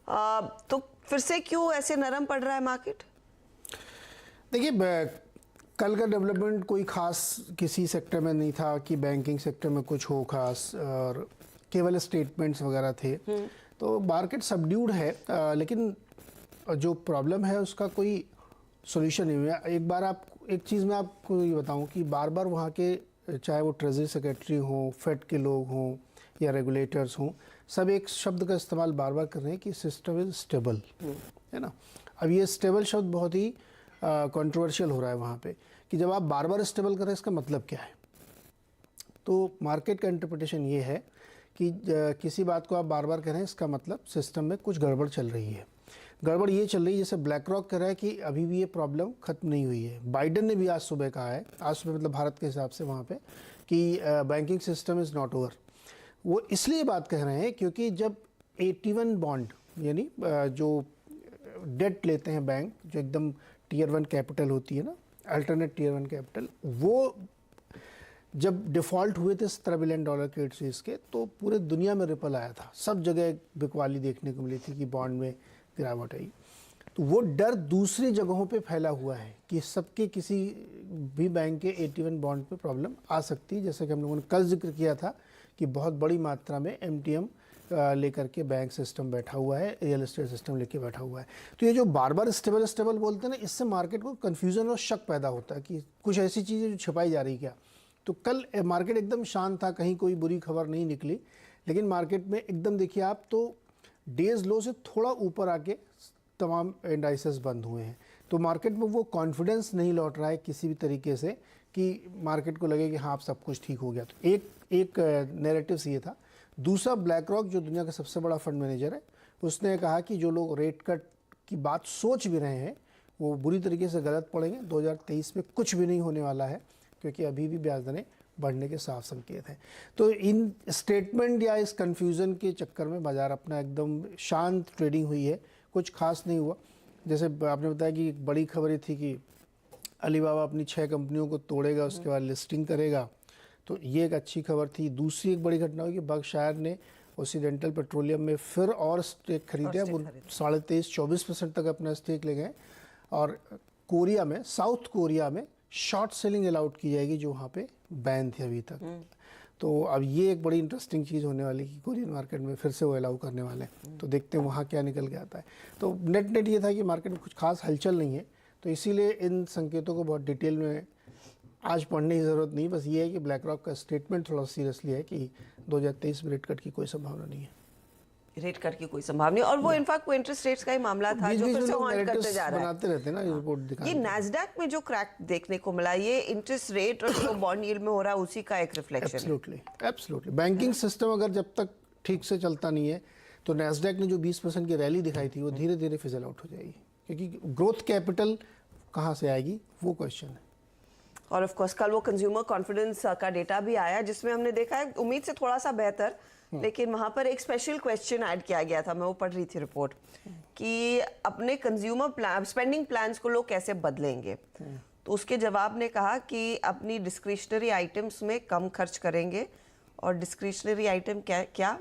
तो फिर से क्यों ऐसे नरम पड़ रहा है मार्केट? देखिए, कल का डेवलपमेंट कोई खास किसी सेक्टर में नहीं था कि बैंकिंग सेक्टर में कुछ हो खास, और केवल स्टेटमेंट्स वगैरह थे। तो मार्केट सबड्यूड है, लेकिन जो प्रॉब्लम है उसका कोई सॉल्यूशन नहीं है। एक चीज़ मैं आपको ये बताऊं कि बार बार वहाँ के, चाहे वो ट्रेजरी सेक्रेटरी हों, फेड के लोग हों या रेगुलेटर्स हों, सब एक शब्द का इस्तेमाल बार बार कर रहे हैं कि सिस्टम इज़ स्टेबल, है ना। अब ये स्टेबल शब्द बहुत ही कंट्रोवर्शियल हो रहा है वहाँ पे, कि जब आप बार बार स्टेबल कर रहे हैं इसका मतलब क्या है। तो मार्केट का इंटरप्रिटेशन ये है कि किसी बात को आप बार बार कह रहे हैं, इसका मतलब सिस्टम में कुछ गड़बड़ चल रही है। गड़बड़ ये चल रही है, जैसे ब्लैक रॉक कह रहा है कि अभी भी ये प्रॉब्लम ख़त्म नहीं हुई है। बाइडन ने भी आज सुबह कहा है, आज सुबह मतलब भारत के हिसाब से वहाँ पे, कि banking system is not over. वो इसलिए बात कह रहे हैं क्योंकि जब AT1 बॉन्ड, यानी जो डेट लेते हैं बैंक, जो एकदम टियर 1 कैपिटल होती है ना, अल्टरनेट टियर 1 कैपिटल, वो जब डिफ़ॉल्ट हुए थे $17 बिलियन क्रेडिट स्विस के, तो पूरे दुनिया में रिपल आया था। सब जगह बिकवाली देखने को मिली थी कि बॉन्ड में गिरावट आई। तो वो डर दूसरी जगहों पे फैला हुआ है कि सबके किसी भी बैंक के AT1 बॉन्ड पे प्रॉब्लम आ सकती है। जैसे कि हम लोगों ने कल जिक्र किया था कि बहुत बड़ी मात्रा में MTM लेकर के बैंक सिस्टम बैठा हुआ है, रियल एस्टेट सिस्टम लेके बैठा हुआ है। तो ये जो बार बार स्टेबल बोलते हैं ना, इससे मार्केट को कन्फ्यूज़न और शक पैदा होता है कि कुछ ऐसी चीज़ें जो छिपाई जा रही क्या। तो कल मार्केट एकदम शांत था, कहीं कोई बुरी खबर नहीं निकली, लेकिन मार्केट में एकदम देखिए आप, तो डेज लो से थोड़ा ऊपर आके तमाम इंडाइसेस बंद हुए हैं। तो मार्केट में वो कॉन्फिडेंस नहीं लौट रहा है किसी भी तरीके से कि मार्केट को लगे कि हाँ अब सब कुछ ठीक हो गया। तो एक नैरेटिव ये था। दूसरा, ब्लैक रॉक जो दुनिया का सबसे बड़ा फंड मैनेजर है, उसने कहा कि जो लोग रेट कट की बात सोच भी रहे हैं वो बुरी तरीके से गलत पड़ेंगे। 2023 में कुछ भी नहीं होने वाला है, क्योंकि अभी भी ब्याज दरें बढ़ने के साफ संकेत हैं। तो इन स्टेटमेंट या इस कन्फ्यूज़न के चक्कर में बाज़ार अपना एकदम शांत ट्रेडिंग हुई है, कुछ खास नहीं हुआ। जैसे आपने बताया कि एक बड़ी खबर ये थी कि अलीबाबा अपनी 6 कंपनियों को तोड़ेगा, उसके बाद लिस्टिंग करेगा, तो ये एक अच्छी खबर थी। दूसरी एक बड़ी घटना हुई कि बर्कशायर ने ओसिडेंटल पेट्रोलियम में फिर और स्टेक खरीदा, वो 23-24% तक अपना स्टेक ले गए। और कोरिया में, साउथ कोरिया में शॉर्ट सेलिंग अलाउड की जाएगी, जो वहाँ पे बैन थी अभी तक। तो अब ये एक बड़ी इंटरेस्टिंग चीज़ होने वाली कि कोरियन मार्केट में फिर से वो अलाउ करने वाले हैं। तो देखते हैं वहाँ क्या निकल के आता है। तो नेट ये था कि मार्केट में कुछ खास हलचल नहीं है, तो इसीलिए इन संकेतों को बहुत डिटेल में आज पढ़ने की ज़रूरत नहीं। बस ये है कि ब्लैक रॉक का स्टेटमेंट थोड़ा सीरियसली है कि 2023 में रेट कट की कोई संभावना नहीं है। रेट कट की कोई संभावना नहीं, और वो इनफैक्ट वो इंटरेस्ट रेट्स का ही मामला था जो फिर से हॉन्ट करते जा रहा है। बनाते रहते हैं ना ये रिपोर्ट दिखाते हैं। ये नैस्डैक में जो क्रैक देखने को मिला, ये इंटरेस्ट रेट और जो बॉन्ड यील्ड में हो रहा है उसी का एक रिफ्लेक्शन है। एब्सोल्युटली बैंकिंग सिस्टम अगर जब तक ठीक से चलता नहीं है, तो नैस्डैक ने जो 20% की रैली दिखाई थी वो धीरे धीरे फिजल आउट हो जाएगी, क्योंकि ग्रोथ कैपिटल कहाँ से आएगी वो क्वेश्चन है। और ऑफ कोर्स कल वो कंज्यूमर कॉन्फिडेंस का डेटा भी आया, जिसमें हमने देखा है उम्मीद से थोड़ा सा बेहतर, लेकिन वहां पर एक स्पेशल क्वेश्चन ऐड किया गया था। मैं वो पढ़ रही थी रिपोर्ट कि अपने कंज्यूमर प्लान, स्पेंडिंग प्लान्स को लोग कैसे बदलेंगे। तो उसके जवाब ने कहा कि अपनी डिस्क्रिशनरी आइटम्स में कम खर्च करेंगे। और डिस्क्रिशनरी आइटम क्या?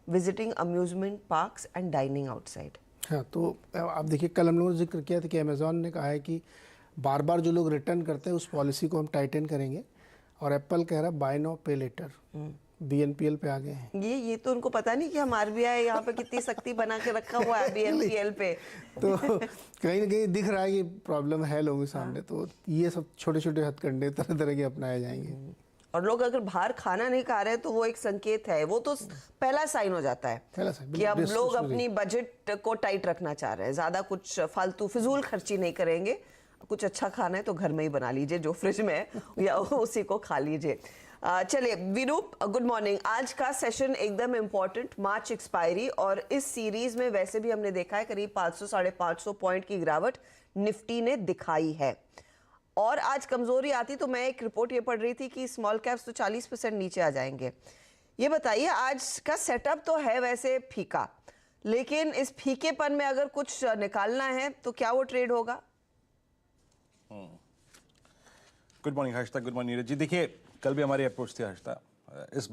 Visiting amusement parks and dining outside. हाँ, तो आप देखिए, कल हम लोगों ने जिक्र किया था कि अमेजोन ने कहा है कि बार बार जो लोग रिटर्न करते हैं उस पॉलिसी को हम टाइटन करेंगे। और एप्पल कह रहा है बाय नाउ पे लेटर, BNPL पे आ गए हैं। ये तो उनको पता नहीं कि हम RBI यहाँ पे कितनी सख्ती बना के रखा हुआ है BNPL पे। तो कहीं ना कहीं दिख रहा है कि प्रॉब्लम है लोगों के सामने। तो ये सब छोटे छोटे हथकंडे तरह तरह के अपनाए जाएंगे। और लोग अगर बाहर खाना नहीं खा रहे तो वो एक संकेत है, वो तो पहला साइन हो जाता है कि अब लोग अपनी बजट को टाइट रखना चाह रहे हैं, ज्यादा कुछ फालतू फिजूल खर्ची नहीं करेंगे। कुछ अच्छा खाना है तो घर में ही बना लीजिए, जो फ्रिज में है या उसी को खा लीजिए। चलिए विनूप, गुड मॉर्निंग। आज का सेशन एकदम इम्पोर्टेंट, मार्च एक्सपायरी, और इस सीरीज में वैसे भी हमने देखा है करीब 500-550 पॉइंट की गिरावट निफ्टी ने दिखाई है। और आज कमजोरी आती तो मैं एक रिपोर्ट ये पढ़ रही थी कि स्मॉल कैप्स तो 40% नीचे आ जाएंगे। ये बताइए, आज का सेटअप तो है वैसे फीका, लेकिन इस फीकेपन में अगर कुछ निकालना है तो क्या वो ट्रेड होगा? Good morning Harshita, good morning Neeraj ji. देखिए, कल भी हमारी अप्रोच थी हर्षिता, इस